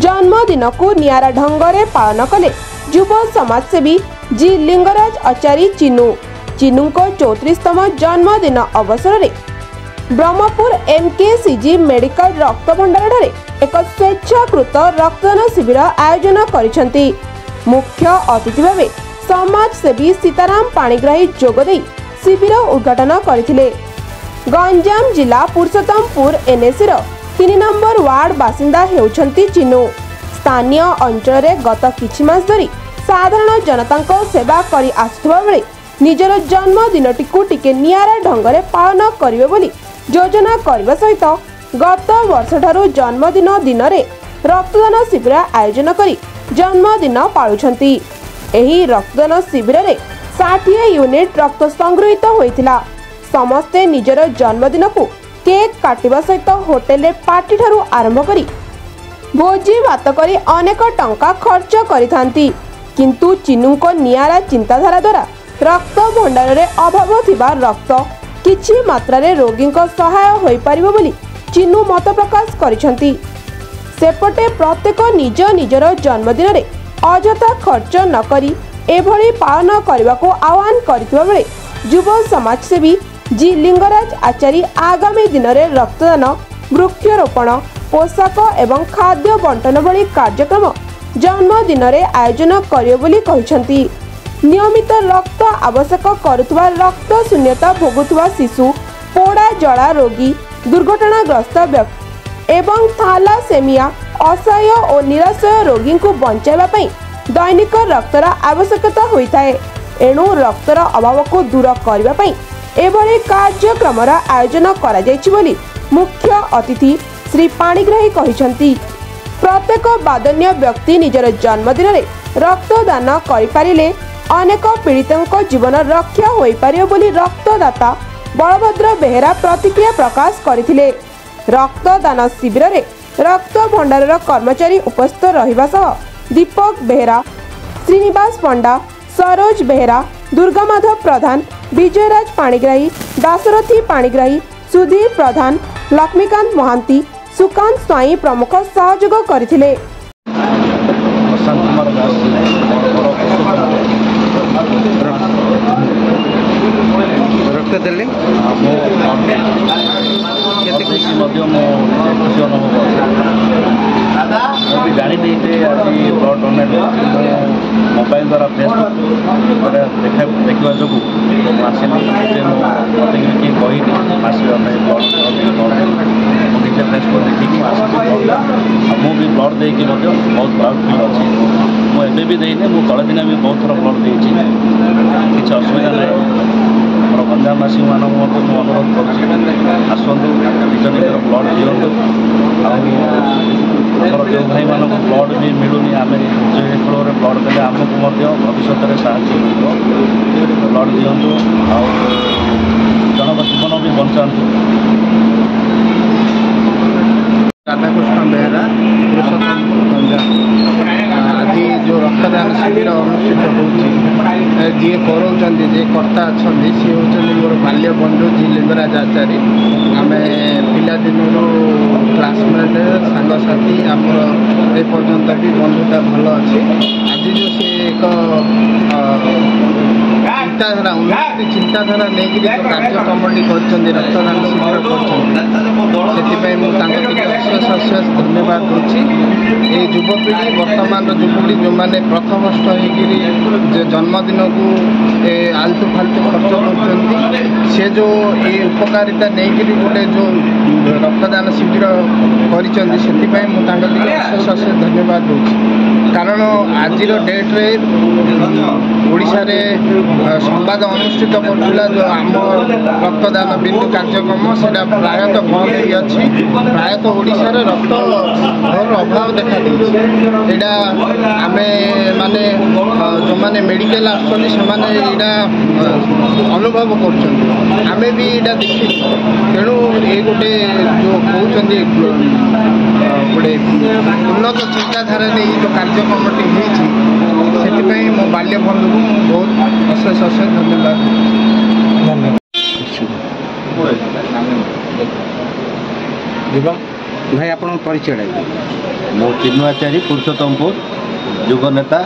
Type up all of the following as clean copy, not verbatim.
जन्मदिन को नियारा ढंगरे पालन कले युव समाजसेवी जी लिंगराज आचारी चिन्नू को 34तम जन्मदिन अवसर में ब्रह्मपुर एमकेसीजी मेडिकल रक्त भंडार एक स्वेच्छाकृत रक्तदान शिविर आयोजन करिसेंती। मुख्य अतिथि भावे समाजसेवी सीताराम पाणिग्राही जोगदे शिविर उद्घाटन करथिले। गंजाम जिला पुरुषोत्तमपुर एनएसी 3 नंबर वार्ड बासिंदा हेउछंती चिन्नू। स्थानीय अंचल गत किछि मास धरी साधारण जनता सेवा करि आसुवा बेले निजर जन्मदिनटी को टिके नियारा ढंगरे पालन करिवे बोली योजना करने सहित गत वर्ष ठारू जन्मदिन दिन में रक्तदान शिविर आयोजन करी जन्मदिन पालुछंती। एही रक्तदान शिविर में 60 यूनिट रक्त संग्रहित होइथिला। समस्ते निजर जन्मदिन को केक काटिबा सहित होटेल पार्टी ठारू आरंभ करी भोजी भात करी अनेक टंका खर्च करिथांती। किंतु चिन्नू को नियारा चिंताधारा द्वारा रक्त भंडार रे अभाव थिबा रक्त किछि मात्रा रे रोगी को सहाय होई परिबो बोली चिन्नू मत प्रकाश करिसंती। सेपटे प्रत्येक निज निजर जन्मदिन रे अजथा खर्च न करी एभली पालन करने को आह्वान करथिबा बेले युव समाजसेवी जी लिंगराज आचारी आगामी दिन में रक्तदान वृक्षरोपण पोशाक एवं खाद्य बंटन भली कार्यक्रम जन्मदिन में आयोजन करिवे बोली कहिसंती। नियमित रक्त आवश्यक करुवा रक्त शून्यता भोगुवा शिशु पोड़ा जड़ा रोगी दुर्घटनाग्रस्त व्यक्ति एवं थैलासेमिया असहाय और निराश्रय रोगी को बचाइबा पई दैनिक रक्तर आवश्यकता होता है। एणु रक्तर अभाव को दूर करने पई एभली कार्यक्रम आयोजन करा जायछि बोली मुख्य अतिथि श्री पाणिग्राही कहिसंती। प्रत्येक बादन्य व्यक्ति निजर जन्मदिन में रक्तदान करिपारिले अनेक पीड़ितों जीवन रक्षा होई पारियो बोली रक्तदाता बलभद्र बेहेरा प्रतिक्रिया प्रकाश करथिले। रक्तदान शिविर में रक्त भंडार कर्मचारी उपस्थित रहिबा सह दीपक बेहेरा, श्रीनिवास पंडा, सरोज बेहेरा, दुर्गामाधव प्रधान, विजयराज पाणिग्राही, दाशरथी पाणिग्राही, सुधीर प्रधान, लक्ष्मीकांत महांती, सुकांत स्वाई प्रमुख सहयोग करथिले। रक्त देले केते खुशी मध्य मो खुशी अनुभव करछि। जानी नहीं थे आज ब्लड डोनेट मोबाइल द्वारा फेसबुक देखा जो आसली मत किए कहनी आसवा ब्लड निजे फेसबुक देखिए मुझे ब्लड देकी बहुत प्राउड फिल अच्छी। मुझे भी देने मुझे तले दिन भी बहुत थर ब्लड देती किसी असुविधा ना। मोर गंजामवासी मान अनुरोध करसु निज निजर ब्लड दिंतु आमर जो भाई मान ब्लड भी मिलूनी आम फल ब्लड देने आमको भविष्य में साहय मिल ब्लड दिंतु जनक जीवन भी बचातु। राधाकृष्ण बेहरा आज जो रक्तदान शिविर अनुष्ठित हो जी कराऊँ जे कर्ता अच्छा सी हूँ मोर बाल्य बंधु जी लिंगराज आचारी आम पिलादिन क्लासमेट सांगसाथी आमर एपर्यंत भी बंधुता भल अच्छी। आज जो सी एक चिंताधारा उन्नति चिंताधारा नहीं कार्यक्रम रक्तदान शिविर कर अशेष धन्यवाद दूसरी। ये युवपीढ़ी वर्तमान युवपीढ़ी जो मैंने प्रथमस्थ हो जन्मदिन को आलतू फालतू खर्च कर सी जो ये उपकारिता नहीं गोटे जो रक्तदान शिविर कर अशेष धन्यवाद दूसरी। कारण आज डेट्रे ओडिशा रे संवाद अनुष्ठित करा जो आम रक्तदान बिंदु कार्यक्रम से प्रायतः बंद हो प्रायतः ओडिशा रे रक्त अभाव देखा देटा आम माने जो मैंने मेडिकल आसने अनुभव कर भी यहाँ देखी तेणु ये गोटे जो कहते गोटे उन्नत चिंताधारा नहीं जो कार्यक्रमटी होती मो बाल्य बंधु को बहुत अशेष धन्यवाद। भाई आप परिचय मु चिन्नु आचार्य पुरुषोत्तमपुर युग नेता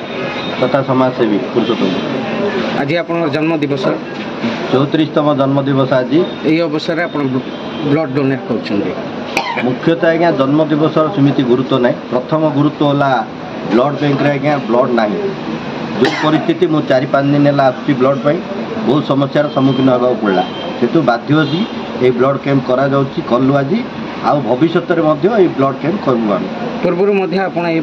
तथा समाजसेवी पुरुषोत्तमपुर। आज आप जन्म दिवस 34तम जन्म दिवस आज यही अवसर आप ब्लड डोनेट कर मुख्यतः आज्ञा जन्म दिवस सेमती गुरुत्व ना प्रथम गुरुत्व होला ब्लड बैंक आज्ञा ब्लड ना जो परिस्थिति मु 4-5 दिन है आसुची ब्लड पाई बहुत समस्यार सम्मुखीन होगा पड़ा सेतु बाध्य अच्छी ये ब्लड कैंप कलु आज आउ भविष्य में ब्लड कैंप करूँ पूर्व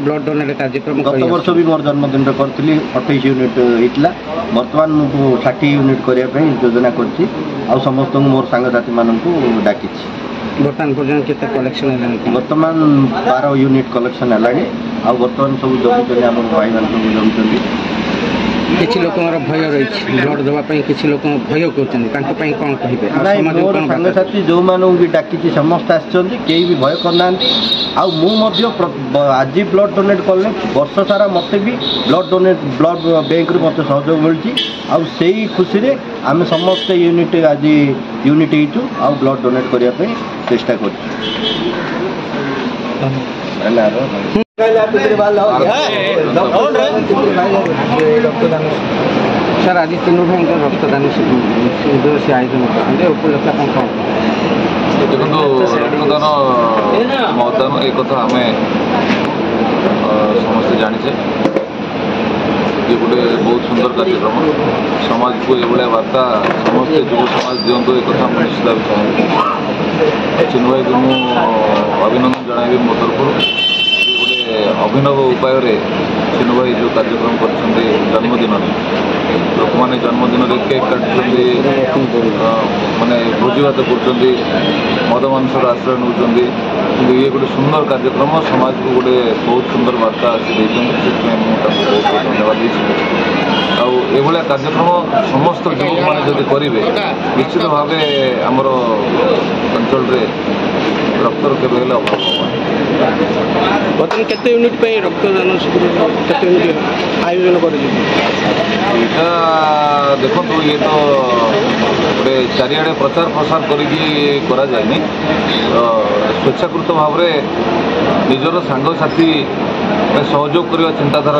ब्लड डोनेट कार्यक्रम गत वर्ष भी मोर जन्मदिन करी 28 यूनिट होता बर्तमान मुझे 60 यूनिट करने योजना कर समस्त मोर सांगसाथी मानक डाकी बर्तमान पर्यटन केते कलेक्शन है बर्तमान 12 यूनिट कलेक्शन है बर्तमान सब जमी आम भाई मान सब जमी किसी लोक भय रही ब्लड देवाई किसी लोक भय कर कौन कहे मोर सांगसाथी जो भी डाकी समस्त आसि भी भय करना आज ब्लड डोनेट कले वर्ष सारा मत भी ब्लड बैंक रु मत सहयोग मिलूँ आई खुशी आम समस्त यूनिट आज यूनिट हो ब्लड डोनेट करने चेष्टा कर सर आज तीनों भाई रक्तदान शिविर से आयोजन करते उपलक्ष्य देखो रक्तदान मतदान एक कथा आम समस्ते जाचे ये गोटे बहुत सुंदर कार्यक्रम समाज को ये वार्ता समस्ते युव समाज दिंतु एक कथा निश्चित भाव चाहूँगी चिन्नु भाई को अभिनंदन जन मो तरफ गोटे अभिनव उपाय चिन्नु भाई जो कार्यक्रम कर जन्मदिन लोक मैंने जन्मदिन में केक काटुच्च माने भोजी भात कर मद मांसर आश्रय नौ कि ये गोटे सुंदर कार्यक्रम समाज को गोटे बहुत सुंदर वार्ता आसी बहुत धन्यवाद आउे कार्यक्रम समस्त युवक मैंने जब करेंगे निश्चित भाव आमर अंचल रक्तर के अभाव बर्तमान केते यूनिट पे रक्तदान शिविर केते यूनिट आयोजन कर देखो ये तो गोटे चारिआडे प्रचार प्रसार करा जाए स्वेच्छाकृत भाव निजर सांगसाथी सहयोग करने चिंताधारा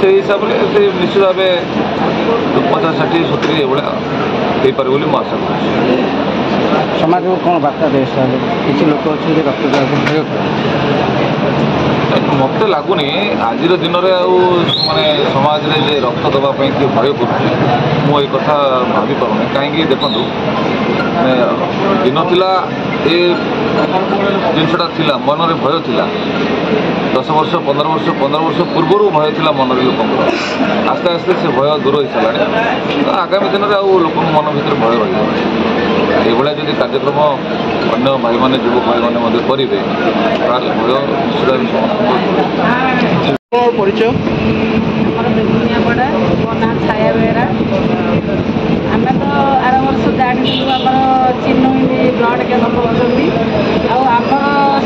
से हिसाब से निश्चित भाव 50-60-70 ये पारे बोली मुझे आशा कर समाज को कौन बार्ता दे किसी लोक अच्छे रक्तदान भय मत लगुनि आज दिन में माने समाज रे रक्त देवाई किए भय कर मुझे कथा भावी पारूनी कहीं देखु दिन थिला ये जिनसा थिला मन में भय थिला 10 वर्ष 15 वर्ष पूर्व भय थिला मन लोक आस्ते आस्ते से भय दूर हो सारा आगामी दिन में लोक मन भर भय रही ये जब कार्यक्रम अन्य भाई मैंने युवक भाई मैंने करेंगे भय निश्चित परिचय छाया बेहरा आम तो आर वर्ष जानी आम चिन्ह ब्लड कैंप कर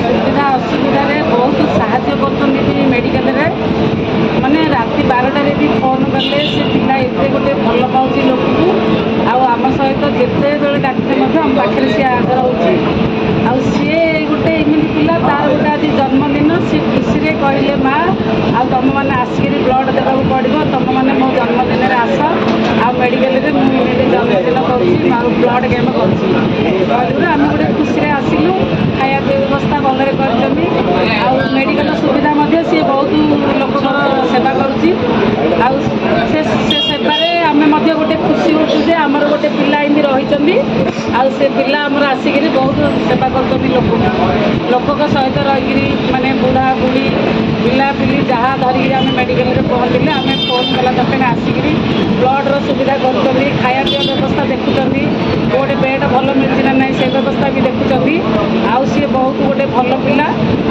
सुविधा असुविधा बहुत साहय कर मेडिकल माने राति 12टारे भी फोन कले से पिला एत गोटे भल पाँच लोक को आम सहित जिते बेले डाकते आम पाखे सी आगे रोचे सी गोटे एमती पिला तार गोटे आज जन्मदिन सी खुशी कहले माँ तुम मैंने आसिक ब्लड देवाक पड़ो तुम मैंने मो जन्मदिन में आस आ मेडिकल मुझे जन्मदिन कर ब्लड कैंप करम गोटे खुशी आसलु खाया व्यवस्था भलरे कर मेडिकल सुविधा सी बहुत लोक सेवा करुँचे सेवारे आम गोटे खुशी होचु जे आमर गोटे पिला एमती रही से पिला आमर आसिक बहुत सेवा कर लोक सहित रही माने बुढ़ा बुढ़ी पिला पिली जहाँ धरिकी आम मेडिकल पहुँचले आम फोन कला दरकार आसिक ब्लड सुविधा कर खाया पीवा व्यवस्था देखुं गोटे बेड भल मिलती ना ना से व्यवस्था भी देखुं आउ सी बहुत गोटे भल पिला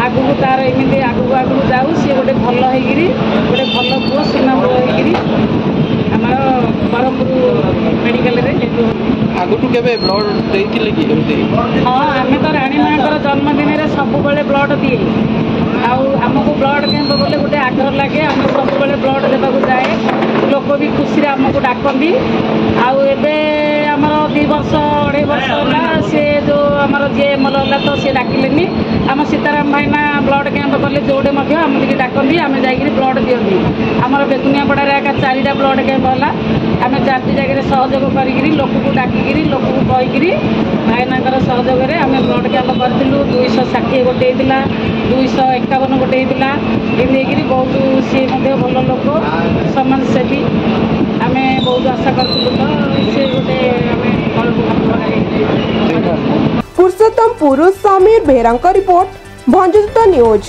आगू तार एमती आगू आगू जाऊ सी गोटे भल होगी गोटे भल पुओ सुना पुओ होमर ब्रह्मपुर मेडिकल आगुठू के ब्लड देते कि हाँ आम तो राणी माँ जन्मदिन में सब ब्लड दिए आमको ब्लड कैंप बोले गोटे आग्रह लगे आम सब ब्लड देवाक जाए लोक भी खुशी आमको डाकती आमर 2 वर्ष 2.5 वर्ष है सी जो आम जी एमएलए है तो सी डाकिले आम सीताराम भाईना ब्लड कैंप पड़े जोड़े आमको डाकती आम जा ब्लड दिखती आमर बेगुनिया पड़ार एका 4टा ब्लड कैंप है आम 4टी जगह सहयोग कर लोक को डाकिकी लोक को कहीकि भाईना सहयोग में आम ब्लड कैंप करूँ 260 गोटे होता 251 गोटे होता ये बहुत सी भल लोक समाजसेवी आम बहुत आशा करूँ तो सी गोटे पुरुषोत्तम पुरुष समीर बेहरा रिपोर्ट भंजयुक्त न्यूज।